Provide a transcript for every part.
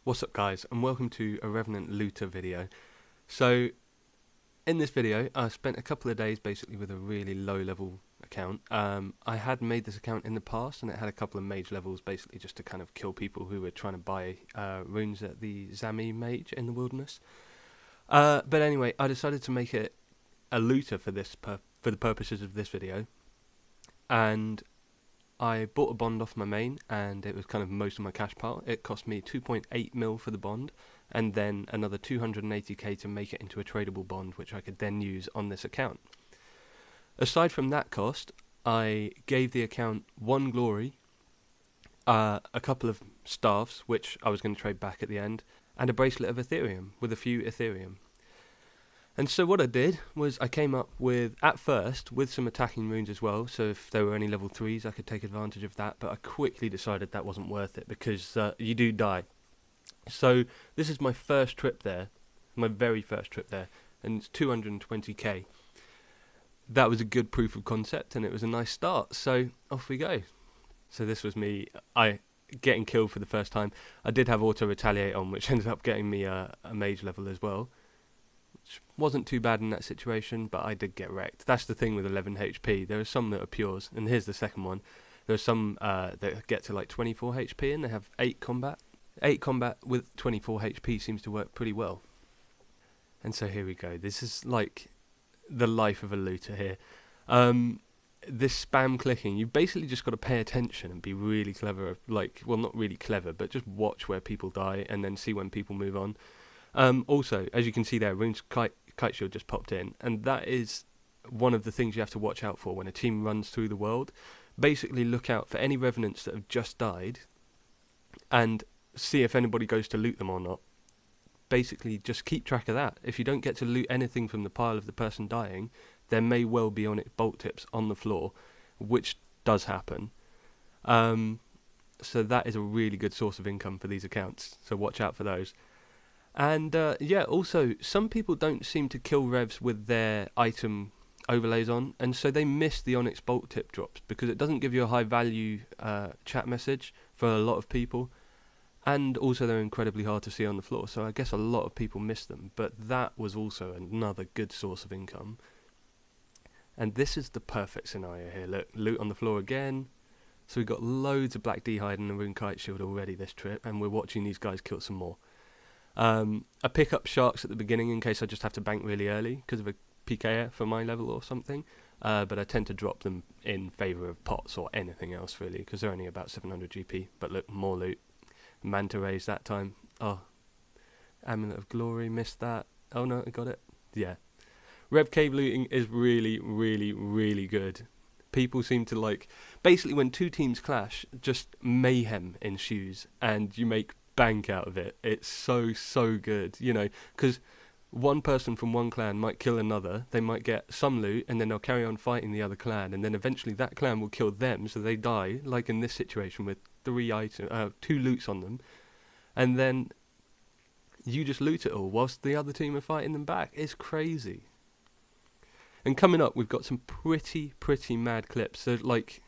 What's up guys, and welcome to a Revenant looter video. So in this video I spent a couple of days basically with a really low level account. I had made this account in the past and it had a couple of mage levels basically just to kind of kill people who were trying to buy runes at the Zami mage in the wilderness. But anyway, I decided to make it a looter for this for the purposes of this video, and I bought a bond off my main, and it was kind of most of my cash pile. It cost me 2.8 mil for the bond, and then another 280k to make it into a tradable bond, which I could then use on this account. Aside from that cost, I gave the account 1 glory, a couple of staffs, which I was going to trade back at the end, and a bracelet of Ethereum with a few Ethereum. And so what I did was I came up with, at first, with some attacking runes as well, so if there were any level 3s I could take advantage of that, but I quickly decided that wasn't worth it because you do die. So this is my first trip there, my very first trip there, and it's 220k. That was a good proof of concept and it was a nice start, so off we go. So this was me, getting killed for the first time. I did have auto retaliate on, which ended up getting me a mage level as well. Wasn't too bad in that situation, but I did get wrecked. That's the thing with 11 HP. There are some that are pures, and here's the second one. There are some that get to like 24 HP and they have 8 combat. 8 combat with 24 HP seems to work pretty well. And so here we go. This is like the life of a looter here. This spam clicking, you basically just got to pay attention and be really clever. Like, well, not really clever, but just watch where people die and then see when people move on. Also, as you can see there, Rune's kite shield just popped in, and that is one of the things you have to watch out for when a team runs through the world. Basically look out for any revenants that have just died and see if anybody goes to loot them or not. Basically just keep track of that. If you don't get to loot anything from the pile of the person dying, there may well be on it bolt tips on the floor, which does happen. So that is a really good source of income for these accounts, so watch out for those. And yeah, also, some people don't seem to kill revs with their item overlays on, and so they miss the Onyx bolt tip drops because it doesn't give you a high value chat message for a lot of people, and also they're incredibly hard to see on the floor, so I guess a lot of people miss them, but that was also another good source of income. And this is the perfect scenario here. Look, loot on the floor again. So we've got loads of black d'hide and a rune kite shield already this trip, and we're watching these guys kill some more. I pick up sharks at the beginning in case I just have to bank really early because of a pker for my level or something, but I tend to drop them in favour of pots or anything else really because they're only about 700 GP. But look, more loot. Manta rays that time. Oh, Amulet of Glory, missed that. Oh no, I got it. Yeah. Rev Cave looting is really, really, really good. People seem to like, basically when two teams clash, just mayhem ensues and you make bank out of it. It's so good, you know, because one person from one clan might kill another, they might get some loot and then they'll carry on fighting the other clan, and then eventually that clan will kill them so they die, like in this situation with 2 loots on them, and then you just loot it all whilst the other team are fighting them back. It's crazy. And coming up we've got some pretty mad clips. So like,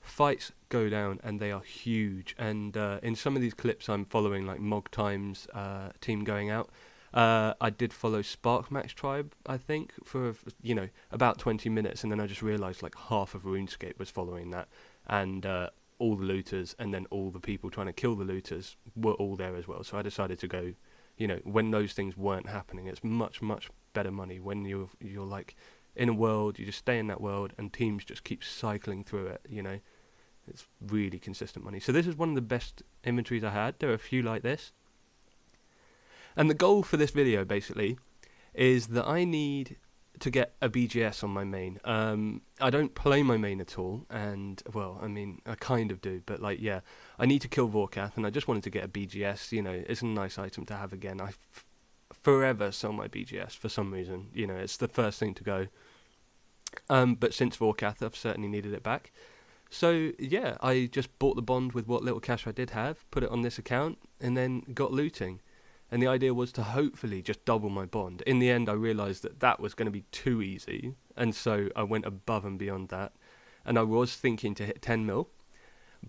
fights go down and they are huge, and in some of these clips I'm following like Mog Time's team going out. I did follow Sparkmax Tribe, I think, for about 20 minutes, and then I just realised like half of RuneScape was following that, and all the looters and then all the people trying to kill the looters were all there as well. So I decided to go, when those things weren't happening. It's much better money when you're like in a world, you just stay in that world and teams just keep cycling through it, It's really consistent money. So this is one of the best inventories I had. There are a few like this. And the goal for this video basically is that I need to get a BGS on my main. I don't play my main at all, and well, I mean, I kind of do, but like, yeah, I need to kill Vorkath, and I just wanted to get a BGS. It's a nice item to have again. I forever sell my BGS for some reason. It's the first thing to go. But since Vorkath, I've certainly needed it back. So yeah, I just bought the bond with what little cash I did have, put it on this account, and then got looting. And the idea was to hopefully just double my bond. In the end, I realised that was going to be too easy, and so I went above and beyond that. And I was thinking to hit 10 mil,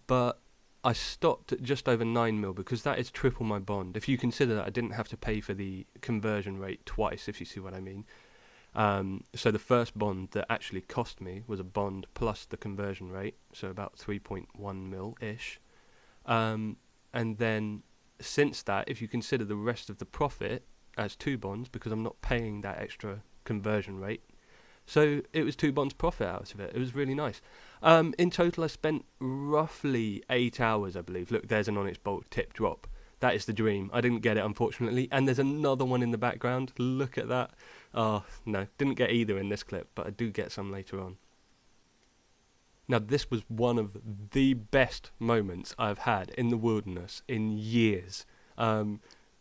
but I stopped at just over 9 mil because that is triple my bond. If you consider that I didn't have to pay for the conversion rate twice, if you see what I mean. So the first bond that actually cost me was a bond plus the conversion rate, so about 3.1 mil-ish. And then since that, if you consider the rest of the profit as 2 bonds, because I'm not paying that extra conversion rate, so it was 2 bonds profit out of it. It was really nice. In total, I spent roughly 8 hours, I believe. Look, there's an Onyx Bolt tip drop. That is the dream. I didn't get it, unfortunately. And there's another one in the background. Look at that. Oh, no, didn't get either in this clip, but I do get some later on. Now, this was one of the best moments I've had in the wilderness in years.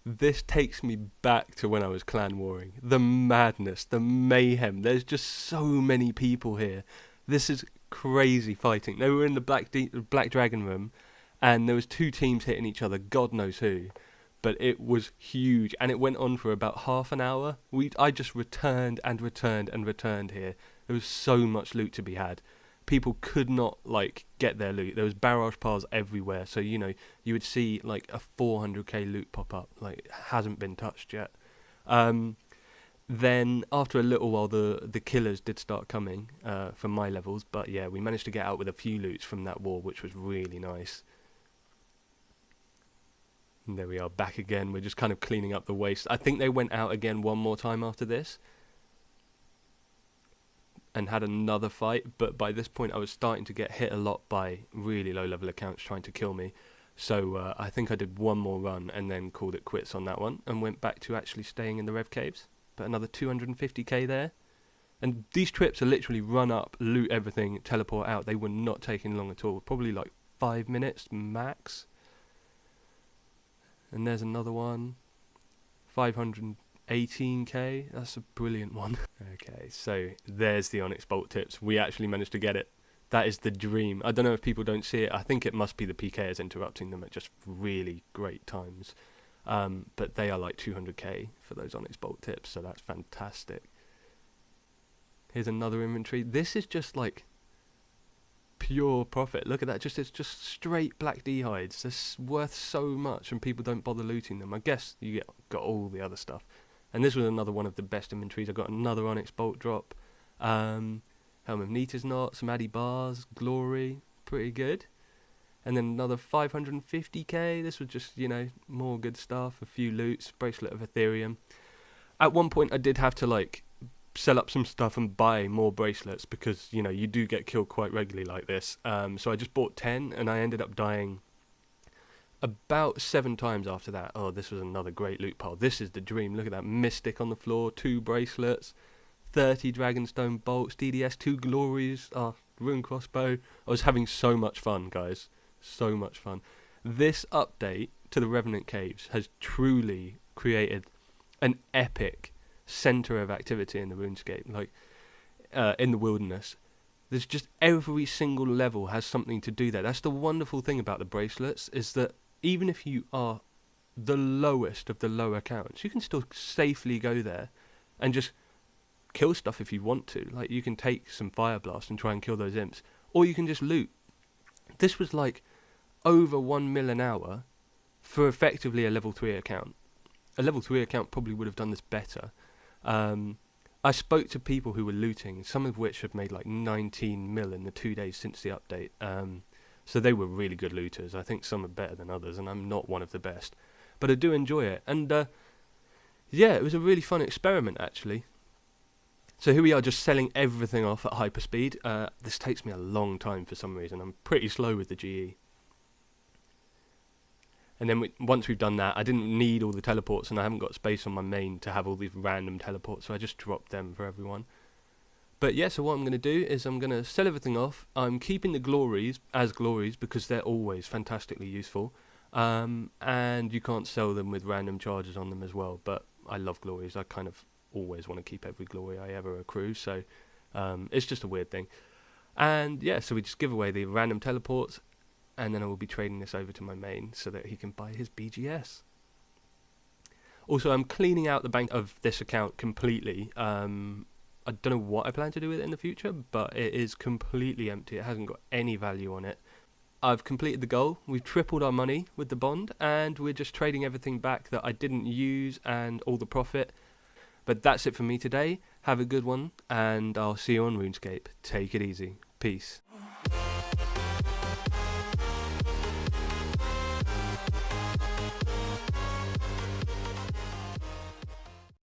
This takes me back to when I was clan warring. The madness, the mayhem. There's just so many people here. This is crazy fighting. They were in the Black Dragon room, and there was 2 teams hitting each other, God knows who. But it was huge, and it went on for about half an hour. I just returned and returned and returned here. There was so much loot to be had. People could not, like, get their loot. There was barrage piles everywhere, so, you know, you would see, like, a 400k loot pop up. Like, it hasn't been touched yet. Then, after a little while, the killers did start coming for my levels. But, yeah, we managed to get out with a few loots from that war, which was really nice. And there we are, back again. We're just kind of cleaning up the waste. I think they went out again one more time after this and had another fight, but by this point I was starting to get hit a lot by really low level accounts trying to kill me. So I think I did one more run and then called it quits on that one and went back to actually staying in the Rev Caves. But another 250k there. And these trips are literally run up, loot everything, teleport out. They were not taking long at all. Probably like 5 minutes max. And there's another one. 518k. That's a brilliant one. Okay, so there's the Onyx Bolt tips. We actually managed to get it. That is the dream. I don't know if people don't see it. I think it must be the PKers interrupting them at just really great times. But they are like 200k for those Onyx Bolt tips, so that's fantastic. Here's another inventory. This is just like pure profit. Look at that. It's just straight black D hides. They're worth so much, and people don't bother looting them. I guess you got all the other stuff. And this was another one of the best inventories. I got another Onyx Bolt drop. Helm of Nita's Knot, some Addy Bars, Glory, pretty good. And then another 550k. This was just, you know, more good stuff. A few loots, Bracelet of Ethereum. At one point I did have to like sell up some stuff and buy more bracelets because, you know, you do get killed quite regularly like this. So I just bought 10 and I ended up dying about 7 times after that. Oh, this was another great loot pile. This is the dream. Look at that Mystic on the floor, 2 bracelets, 30 Dragonstone bolts, DDS, 2 glories, rune crossbow. I was having so much fun, guys. So much fun. This update to the Revenant Caves has truly created an epic center of activity in the RuneScape, like in the wilderness. There's just every single level has something to do there. That's the wonderful thing about the bracelets, is that even if you are the lowest of the low accounts, you can still safely go there and just kill stuff if you want to. Like, you can take some Fire Blast and try and kill those imps, or you can just loot. This was like over 1 mil an hour for effectively a level 3 account. A level 3 account probably would have done this better. I spoke to people who were looting, some of which had made like 19 mil in the 2 days since the update. So they were really good looters. I think some are better than others, and I'm not one of the best. But I do enjoy it. And yeah, it was a really fun experiment, actually. So here we are, just selling everything off at hyperspeed. This takes me a long time for some reason. I'm pretty slow with the GE. And then once we've done that, I didn't need all the teleports, and I haven't got space on my main to have all these random teleports, so I just dropped them for everyone. But yeah, so what I'm going to do is I'm going to sell everything off. I'm keeping the glories as glories because they're always fantastically useful. And you can't sell them with random charges on them as well, but I love glories. I kind of always want to keep every glory I ever accrue, so it's just a weird thing. And yeah, so we just give away the random teleports, and then I will be trading this over to my main so that he can buy his BGS. Also, I'm cleaning out the bank of this account completely. I don't know what I plan to do with it in the future, but it is completely empty. It hasn't got any value on it. I've completed the goal. We've tripled our money with the bond, and we're just trading everything back that I didn't use and all the profit. But that's it for me today. Have a good one, and I'll see you on RuneScape. Take it easy. Peace.